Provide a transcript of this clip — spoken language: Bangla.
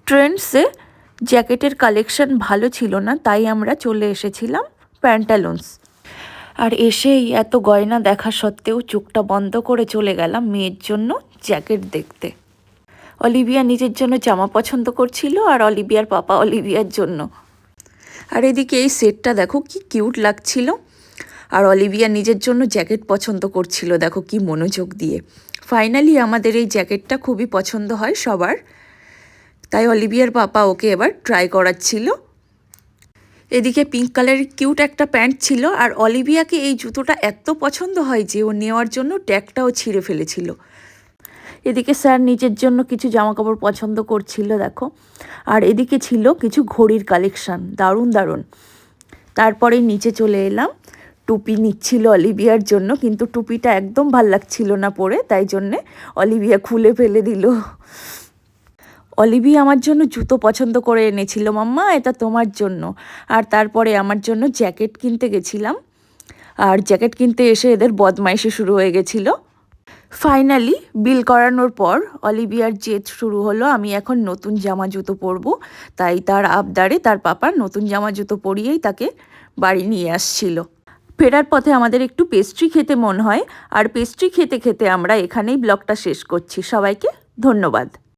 ট্রেন্ডসে জ্যাকেটের কালেকশন ভালো ছিল না, তাই আমরা চলে এসেছিলাম প্যান্টালুন্স। আর এসেই এত গয়না দেখা সত্ত্বেও চোখটা বন্ধ করে চলে গেলাম মেয়ের জন্য জ্যাকেট দেখতে। অলিভিয়া নিজের জন্য জামা পছন্দ করছিল আর অলিভিয়ার পাপা অলিভিয়ার জন্য। আর এদিকে এই সেটটা দেখো কি কিউট লাগছিল। আর অলিভিয়া নিজের জন্য জ্যাকেট পছন্দ করছিল, দেখো কি মনোযোগ দিয়ে। ফাইনালি আমাদের এই জ্যাকেটটা খুবই পছন্দ হয় সবার, তাই অলিভিয়ার পাপা ওকে এবার ট্রাই করাচ্ছিল। এদিকে পিঙ্ক কালারের কিউট একটা প্যান্ট ছিল, আর অলিভিয়াকে এই জুতোটা এত পছন্দ হয় যে ও নেওয়ার জন্য ট্যাগটাও ছিঁড়ে ফেলেছিল। এদিকে স্যার নিজের জন্য কিছু জামাকাপড় পছন্দ করছিল দেখো। আর এদিকে ছিল কিছু ঘড়ির কালেকশান, দারুণ দারুণ। তারপরে নিচে চলে এলাম, টুপি নিচ্ছিল অলিভিয়ার জন্য, কিন্তু টুপিটা একদম ভাল লাগছিল না পরে, তাই জন্যে অলিভিয়া খুলে ফেলে দিল। অলিভিয়া আমার জন্য জুতো পছন্দ করে এনেছিল, মাম্মা এটা তোমার জন্য। আর তারপরে আমার জন্য জ্যাকেট কিনতে গেছিলাম, আর জ্যাকেট কিনতে এসে এদের বদমাইশি শুরু হয়ে গেছিলো। ফাইনালি বিল করানোর পর অলিভিয়ার জেদ শুরু হলো, আমি এখন নতুন জামা জুতো পরবো। তাই তার আবদারে তার পাপা নতুন জামা জুতো পরিয়েই তাকে বাড়ি নিয়ে আসছিল। ফেরার পথে আমাদের একটু পেস্ট্রি খেতে মন হয়, আর পেস্ট্রি খেতে খেতে আমরা এখানেই ব্লগটা শেষ করছি। সবাইকে ধন্যবাদ।